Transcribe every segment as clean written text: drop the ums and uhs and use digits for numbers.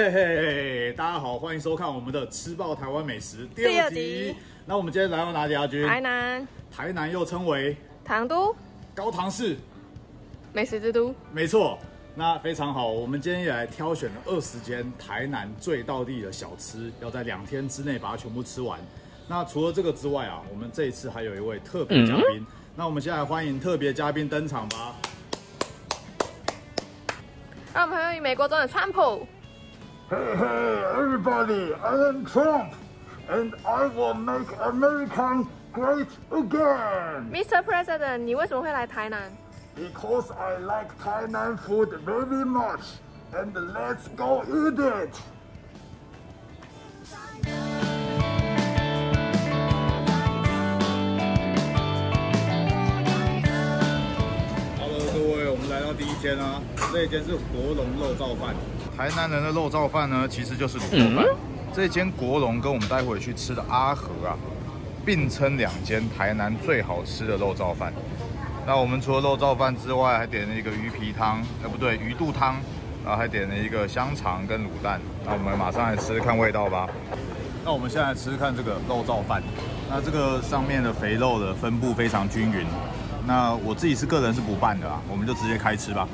嘿嘿，大家好，欢迎收看我们的《吃爆台湾美食》第二集。那我们今天来到哪里啊？君？台南。台南又称为糖都、高唐市美食之都。没错，那非常好。我们今天也来挑选了20间台南最道地的小吃，要在2天之内把它全部吃完。那除了这个之外啊，我们这一次还有一位特别嘉宾。那我们现在欢迎特别嘉宾登场吧。让我们欢迎美国总统川普。Hey, hey, everybody, I am Trump, and I will make America great again. Mr. President， 你为什么会来台南 Because I like Tainan food very much, and let's go eat it. Hello， 各位，我们来到第一间啊，这一间是国龙肉燥饭。台南人的肉燥饭呢，其实就是卤肉饭。这间国龙跟我们待会去吃的阿和啊，并称2间台南最好吃的肉燥饭。那我们除了肉燥饭之外，还点了一个鱼皮汤，不对，鱼肚汤，然后还点了一个香肠跟卤蛋。那我们马上来吃吃看味道吧。那我们现在来吃吃看这个肉燥饭。那这个上面的肥肉的分布非常均匀。那我自己是个人是不拌的啊，我们就直接开吃吧。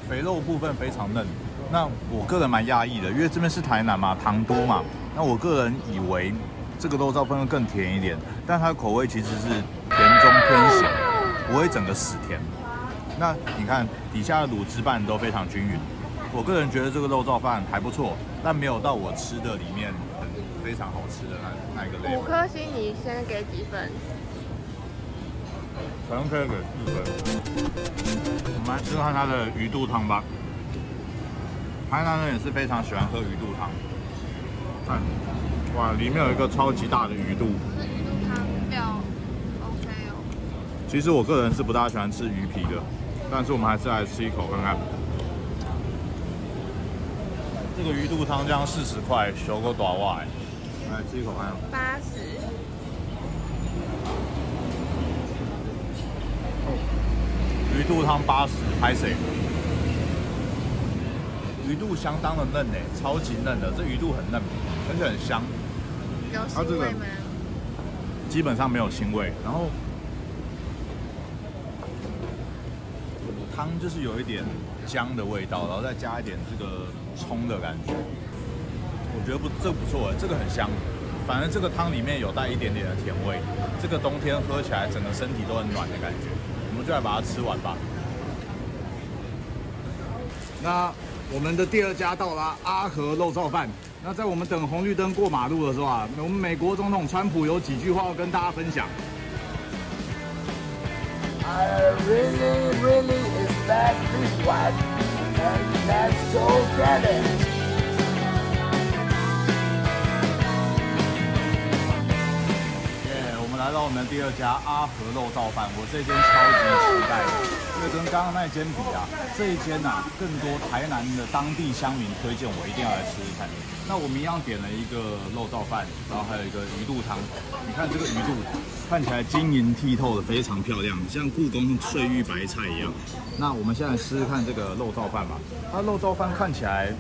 肥肉部分非常嫩，那我个人蛮讶异的，因为这边是台南嘛，糖都嘛，那我个人以为这个肉燥饭会更甜一点，但它的口味其实是甜中偏咸，不会整个死甜。那你看底下的卤汁拌都非常均匀，我个人觉得这个肉燥饭还不错，但没有到我吃的里面非常好吃的那一个类。5颗星，你先给几分？可能可以给4分。我们来吃看它的鱼肚汤吧。台南人也是非常喜欢喝鱼肚汤。看，哇，里面有一个超级大的鱼肚。是鱼肚汤料 OK 哦。其实我个人是不大喜欢吃鱼皮的，但是我们还是来吃一口看看。这个鱼肚汤这样40块，小个大碗。来吃一口看看。80。鱼肚汤80，拍谁？鱼肚相当的嫩诶，超级嫩的，这鱼肚很嫩，而且很香。有腥味吗？基本上没有腥味，然后汤就是有一点姜的味道，然后再加一点这个葱的感觉。我觉得这不错诶，这个很香。反正这个汤里面有带一点点的甜味，这个冬天喝起来整个身体都很暖的感觉。我们就来把它吃完吧。那我们的第2家到了阿和肉燥饭。那在我们等红绿灯过马路的时候啊，我们美国总统川普有几句话要跟大家分享。I really expect this one, and let's go get it. Yeah, 我们来到我们的第2家阿和肉燥饭，我这间超级期待的，因为跟刚刚那间比啊，这一间啊更多台南的当地乡民推荐我一定要来吃吃看。那我们一样点了一个肉燥饭，然后还有一个鱼肚汤。你看这个鱼肚看起来晶莹剔透的，非常漂亮，像故宫翠玉白菜一样。那我们现在吃吃看这个肉燥饭吧。它肉燥饭看起来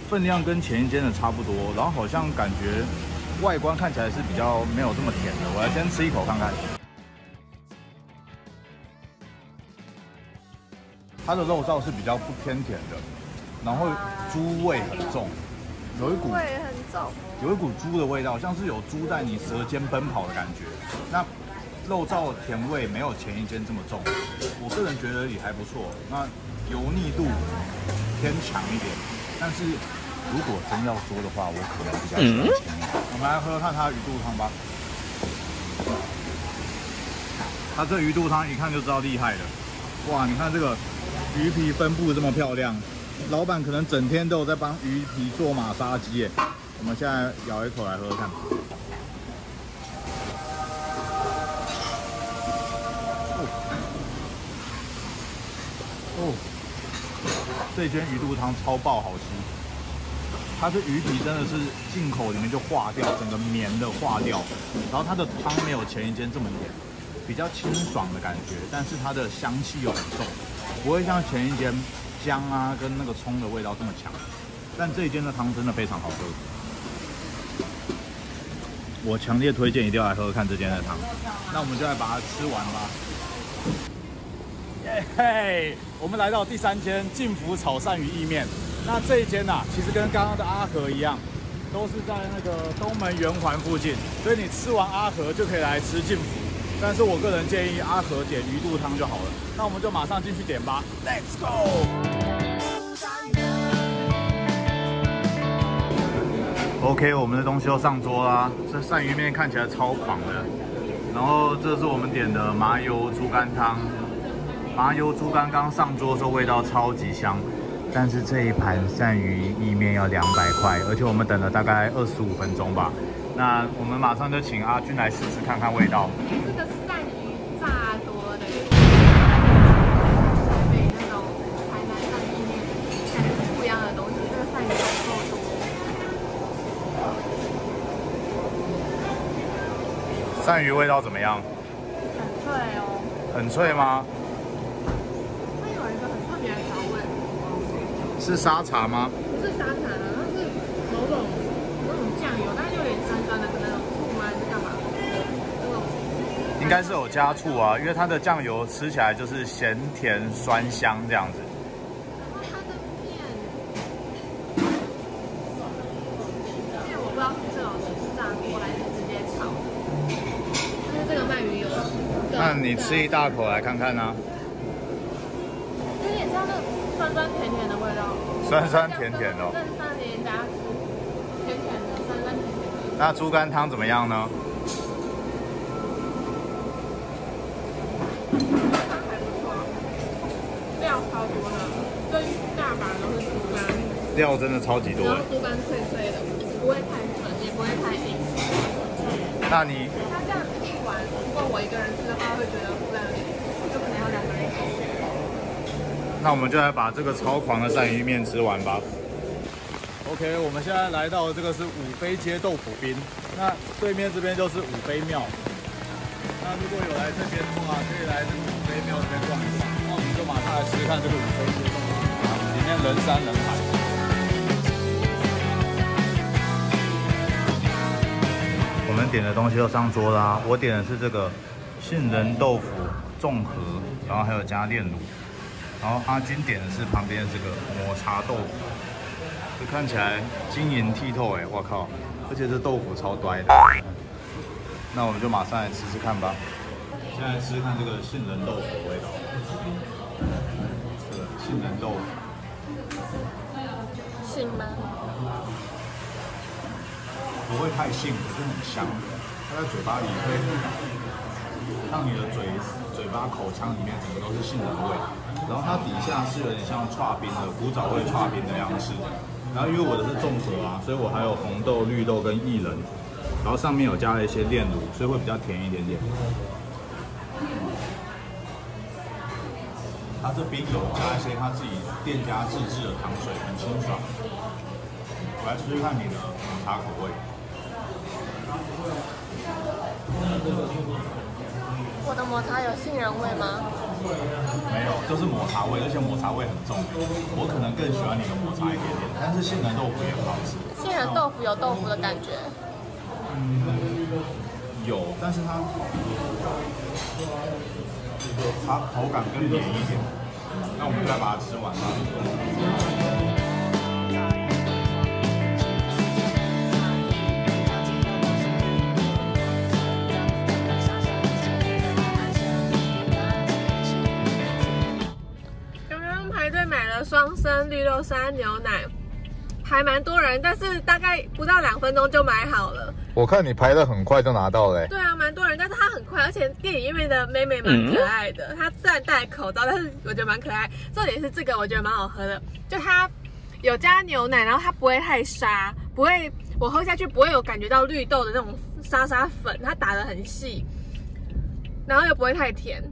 分量跟前一间的差不多，然后好像感觉外观看起来是比较没有这么甜的。我来先吃一口看看。它的肉燥是比较不偏甜的，然后猪味很重。有一股味很重，有一股猪的味道，像是有猪在你舌尖奔跑的感觉。那肉燥甜味没有前一间这么重，我个人觉得也还不错。那油腻度偏强一点，但是如果真要说的话，我可能比较喜欢前面。我们来喝看它的鱼肚汤吧。它这鱼肚汤一看就知道厉害了。哇，你看这个鱼皮分布这么漂亮。老板可能整天都有在帮鱼皮做马杀鸡耶。我们现在咬一口来喝喝看。哦，这间鱼肚汤超爆好吃。它这鱼皮真的是进口里面就化掉，整个绵的化掉，然后它的汤没有前一间这么甜，比较清爽的感觉，但是它的香气又很重，不会像前一间姜啊跟那个葱的味道这么强。但这一间的汤真的非常好喝，我强烈推荐一定要来喝喝看这间的汤。那我们就来把它吃完吧。耶嘿！我们来到第3间晋福炒鳝鱼意面。那这一间啊，其实跟刚刚的阿和一样，都是在那个东门圆环附近，所以你吃完阿和就可以来吃晋福。但是我个人建议阿和点鱼肚汤就好了。那我们就马上进去点吧 ，Let's go。OK， 我们的东西都上桌啦。这鳝鱼面看起来超狂的。然后这是我们点的麻油猪肝汤，麻油猪肝刚上桌的时候味道超级香。但是这一盘鳝鱼意面要200块，而且我们等了大概25分钟吧。那我们马上就请阿君来试试看看味道。这个鳝鱼炸多的，比那种台南鳝意面感觉是不一样的东西。这个鳝鱼够多。鳝鱼味道怎么样？很脆哦。很脆吗？它有一个很特别的调味。是沙茶吗？不是沙茶，它是某种酱油，但是有点酸酸的，可能有醋吗？还是干嘛？应该是有加醋啊，因为它的酱油吃起来就是咸甜酸香这样子。然后它的面我不知道是不是有炸过还是直接炒的，但是这个鳗鱼有。那你吃一大口来看看呢、有点像那酸酸甜甜的味道。酸酸甜甜的、哦。跟上年大家吃甜甜的，酸酸甜甜的。那猪肝汤怎么样呢？汤还不错，料超多的，这一大把都是猪肝。料真的超级多。然后猪肝脆脆的，不会太粉，也不会太硬。那你它这样一碗，如果我一个人吃的话，会觉得负担有点重，就可能要2个人吃。那我们就来把这个超狂的鳝鱼面吃完吧。OK， 我们现在来到的这个是五妃街豆腐冰，那对面这边就是五妃庙。那如果有来这边的话，可以来这个五妃庙这边逛一逛。那我们就马上来吃看这个五妃街豆腐冰，里面人山人海。我们点的东西都上桌啦，我点的是这个杏仁豆腐综合，然后还有加炼乳。然后阿君点的是旁边这个抹茶豆腐，这看起来晶莹剔透哎，我靠！而且这豆腐超呆的。那我们就马上来吃吃看吧。现在吃吃看这个杏仁豆腐的味道。这个杏仁豆腐，腥吗？不会太腥，可是很香。它在嘴巴里会让你的嘴巴口腔里面整个都是杏仁味。然后它底下是有点像剉冰的古早味剉冰的样式，然后因为我的是综合啊，所以我还有红豆、绿豆跟薏仁，然后上面有加了一些炼乳，所以会比较甜一点点。它这冰有加一些他自己店家自制的糖水，很清爽。我来吃吃看你的抹茶口味。我的抹茶有杏仁味吗？没有，就是抹茶味，而且抹茶味很重。我可能更喜欢你的抹茶一点点，但是杏仁豆腐也很好吃。杏仁豆腐有豆腐的感觉。有，但是它口感更绵一点。那我们就来把它吃完吧。双生绿豆沙牛奶，还蛮多人，但是大概不到2分钟就买好了。我看你排得很快就拿到了。对啊，蛮多人，但是它很快，而且店里面的妹妹蛮可爱的。她虽然戴口罩，但是我觉得蛮可爱。重点是这个，我觉得蛮好喝的，就它有加牛奶，然后它不会太沙，不会我喝下去不会有感觉到绿豆的那种沙沙粉，它打得很细，然后又不会太甜。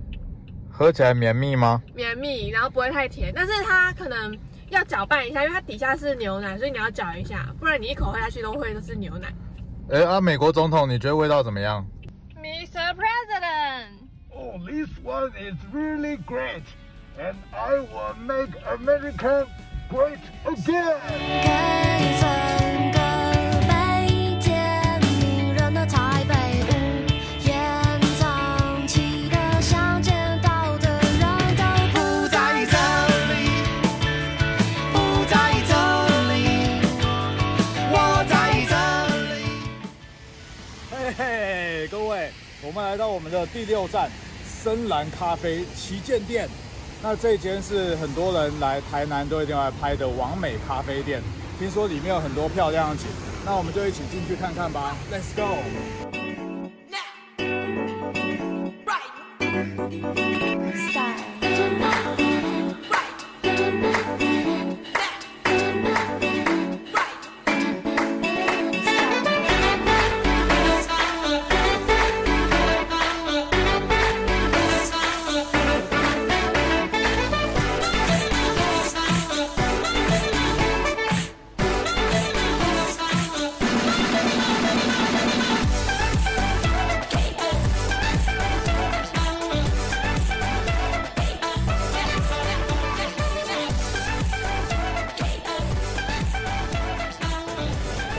喝起来绵密吗？绵密，然后不会太甜，但是它可能要搅拌一下，因为它底下是牛奶，所以你要搅一下，不然你一口喝下去都是牛奶。美国总统，你觉得味道怎么样 ？Mr. President. Oh, this one is really great. and I will make America great again. 整个每天迷人的台北无言藏起的想见到的人都不在这里，不在这里，我在这里。嘿嘿，各位，我们来到我们的第6站深蓝咖啡旗舰店。那这间是很多人来台南都一定要来拍的完美咖啡店，听说里面有很多漂亮的景，那我们就一起进去看看吧 ，Let's go。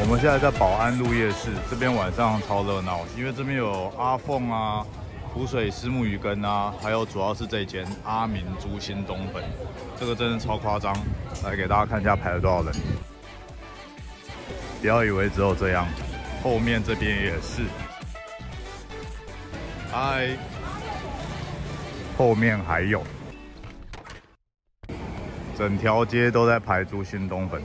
我们现在在保安路夜市，这边晚上超热闹，因为这边有阿凤啊、湖水虱目鱼羹啊，还有主要是这间阿明猪心冬粉，这个真的超夸张。来给大家看一下排了多少人，不要以为只有这样，后面这边也是。嗨，后面还有，整条街都在排猪心冬粉。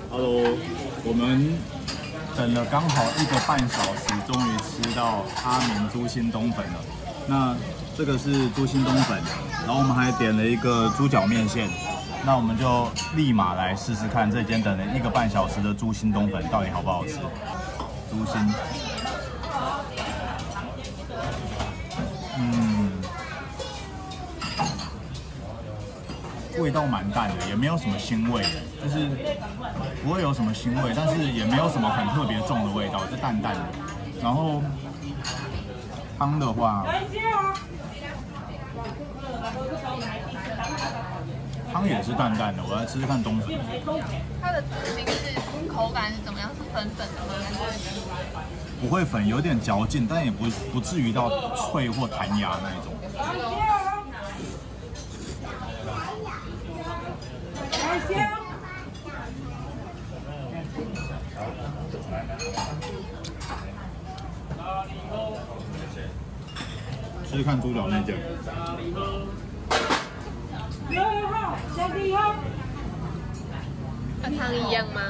Hello， 我们等了刚好1个半小时，终于吃到阿明猪心冬粉了。那这个是猪心冬粉，然后我们还点了一个猪脚面线。那我们就立马来试试看这间等了1个半小时的猪心冬粉到底好不好吃。猪心，味道蛮淡的，也没有什么腥味，就是不会有什么腥味，但是也没有什么很特别重的味道，就淡淡的。然后汤的话，汤也是淡淡的。我来吃吃看冬粉。它的猪心是口感是怎么样？是粉粉的吗？不会粉，有点嚼劲，但也不至于到脆或弹牙那一种。试试看猪脚面线。跟汤一样吗？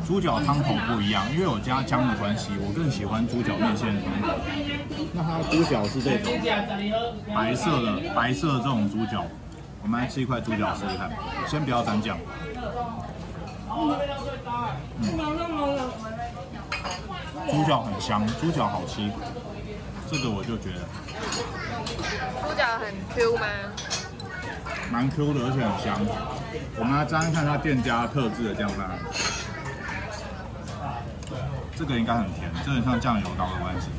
猪脚汤头不一样，因为有加姜的关系，我更喜欢猪脚面线的汤头。那它的猪脚是这种白色的这种猪脚，我们来吃一块猪脚试试看，先不要沾酱。猪脚很香，猪脚好吃，这个我就觉得。猪脚很 Q 吗？蛮 Q 的，而且很香。我们来沾看它店家特制的酱饭，这个应该很甜，这很像酱油膏的关系。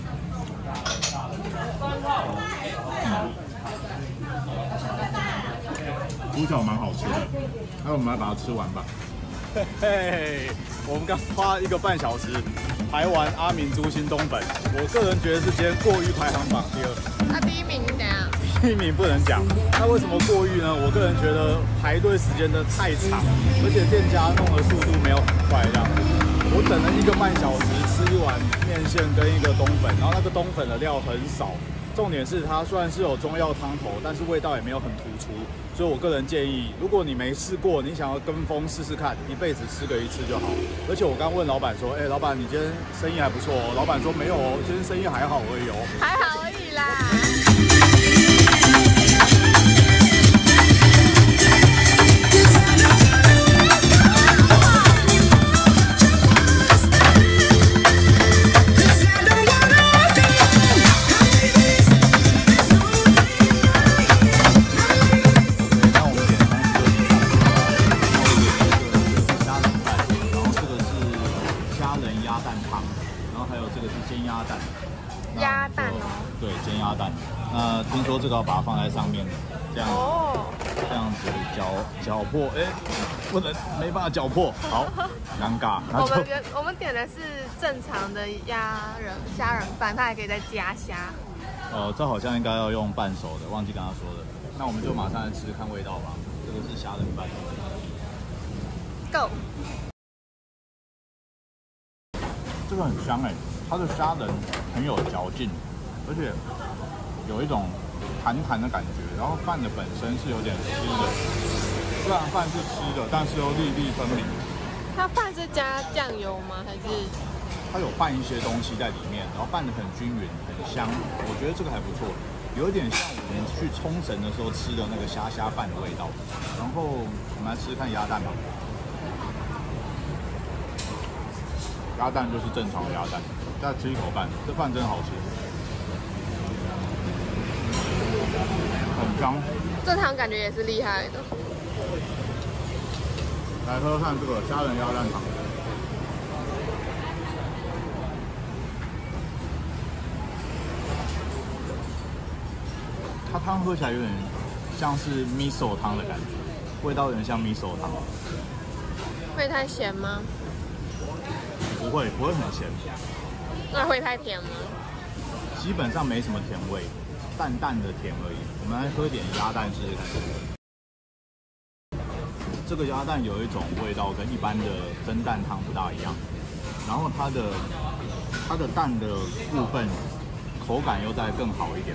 猪脚蛮好吃的，那我们来把它吃完吧。嘿嘿，我们刚花1个半小时排完阿明猪心冬粉，我个人觉得是今天过誉排行榜第2。那第1名是怎样？第1名不能讲，那为什么过誉呢？我个人觉得排队时间真的太长，而且店家弄的速度没有很快，这样子。我等了1个半小时，吃一碗面线跟一个冬粉，然后那个冬粉的料很少，重点是它虽然是有中药汤头，但是味道也没有很突出。所以我个人建议，如果你没试过，你想要跟风试试看，一辈子吃个1次就好。而且我刚问老板说，老板你今天生意还不错哦。老板说没有哦，今天生意还好而已哦。还好而已啦。后这个要把它放在上面，这样子搅破，不能没办法搅破，好尴尬。我们点的是正常的虾仁饭，它还可以再加虾。这好像应该要用半熟的，忘记跟他说的。那我们就马上来吃看味道吧。这个是虾仁饭。Go。这个很香它的虾仁很有嚼劲，而且有一种弹弹的感觉。然后饭的本身是有点湿的，虽然饭是湿的，但是又粒粒分明。它饭是加酱油吗？还是？它有拌一些东西在里面，然后拌得很均匀，很香。我觉得这个还不错，有点像我们去冲绳的时候吃的那个虾饭的味道。然后我们来吃看鸭蛋吧。鸭蛋就是正常的鸭蛋，再吃一口饭，这饭真的好吃，很香。这汤感觉也是厉害的。来喝看这个虾仁鸭蛋汤。它汤喝起来有点像是 miso 汤的感觉，味道有点像 miso 汤。会太咸吗？不会很咸。那会太甜吗？基本上没什么甜味，淡淡的甜而已。我们来喝点鸭蛋试试看。这个鸭蛋有一种味道跟一般的蒸蛋汤不大一样，然后它的蛋的部分口感又再更好一点。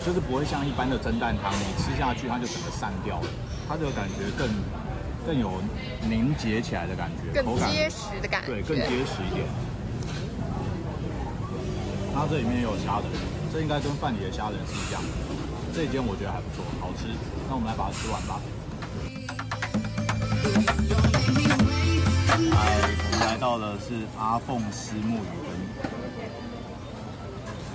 就是不会像一般的蒸蛋汤，你吃下去它就整个散掉了，它这个感觉更有凝结起来的感觉，更结实的感觉，对，更结实一点。它这里面也有虾仁，这应该跟饭里的虾仁是一样的。这一间我觉得还不错，好吃。那我们来把它吃完吧。我们来到的是阿凤虱目鱼羹，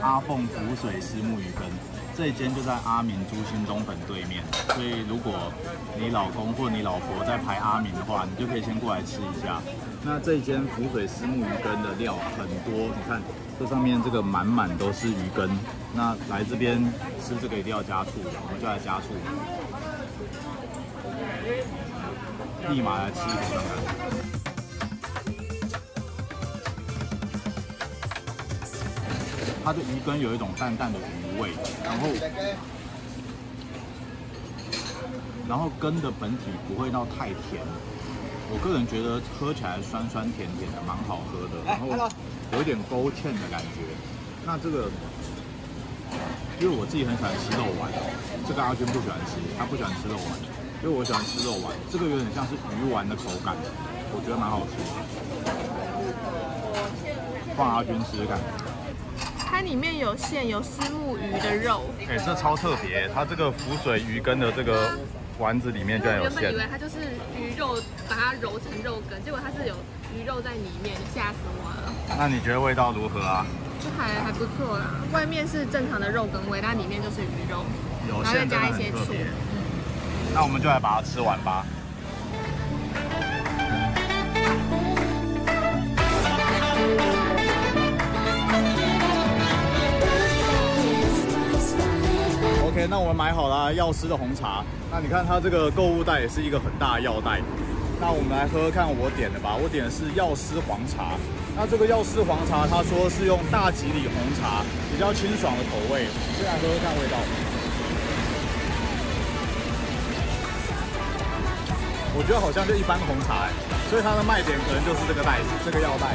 阿凤浮水虱目鱼羹。这一间就在阿明猪心冬粉对面，所以如果你老公或你老婆在排阿明的话，你就可以先过来吃一下。那这一间浮水虱目鱼羹的料很多，你看这上面这个满满都是鱼羹。那来这边吃这个一定要加醋的，我们就来加醋，立马来吃一口看看。它的鱼羹有一种淡淡的鱼味，然后羹的本体不会到太甜，我个人觉得喝起来酸酸甜甜的，蛮好喝的，然后有一点勾芡的感觉。那这个，因为我自己很喜欢吃肉丸，这个阿娟不喜欢吃，她不喜欢吃肉丸，因为我喜欢吃肉丸，这个有点像是鱼丸的口感，我觉得蛮好吃的。放阿娟吃吃看。它里面有馅，有虱目鱼的肉。这超特别，它这个浮水鱼羹的这个丸子里面居然有馅。我原本以为它就是鱼肉，把它揉成肉羹，结果它是有鱼肉在里面，吓死我了。那你觉得味道如何啊？就还不错啦，外面是正常的肉羹味，但里面就是鱼肉，有然后再馅真的很加一些醋。特别。那我们就来把它吃完吧。OK， 那我们买好了药师的红茶。那你看它这个购物袋也是一个很大的药袋。那我们来喝喝看我点的吧，我点的是药师黄茶。那这个药师黄茶，他说是用大吉里红茶，比较清爽的口味。先来喝喝看味道。我觉得好像就一般红茶，所以它的卖点可能就是这个袋子，这个药袋。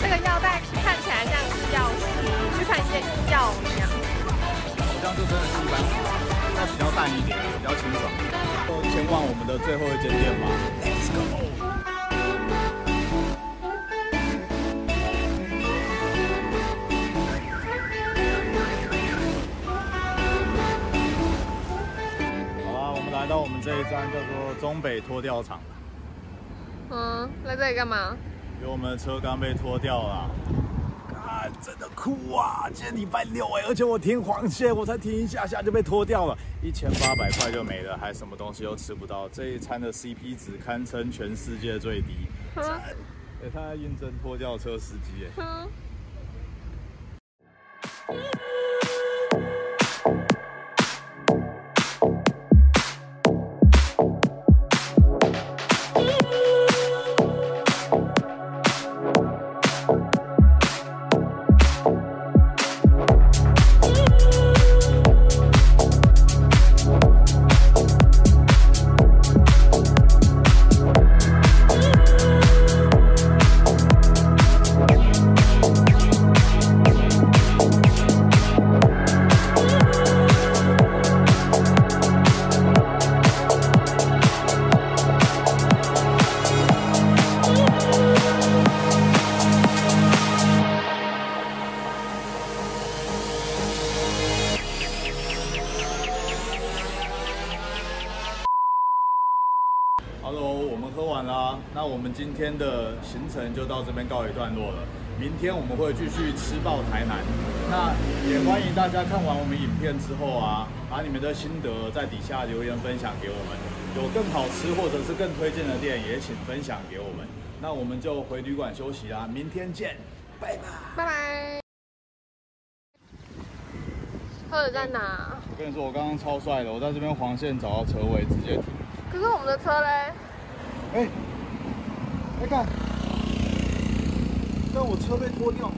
这个药袋看起来像是药师去看药一样。好像就真的是一般，但比较淡一点，比较清爽。就前往我们的最后一间店吧。Let's go。好啦，我们来到我们这一站叫做中北拖吊场。来这里干嘛？因为我们的车刚被拖掉了。真的酷啊！今天礼拜六而且我停黄线，我才停一下就被拖掉了，1800块就没了，还什么东西都吃不到。这一餐的 CP 值堪称全世界最低。他在应征拖吊车司机耶。Hello， 我们喝完啦，那我们今天的行程就到这边告一段落了。明天我们会继续吃爆台南，那也欢迎大家看完我们影片之后啊，把你们的心得在底下留言分享给我们。有更好吃或者是更推荐的店，也请分享给我们。那我们就回旅馆休息啦，明天见，拜拜，拜拜。车子在哪？我跟你说，我刚刚超帅的，我在这边黄线找到车位，直接停。可是我们的车嘞？哎，看，但我车被拖掉。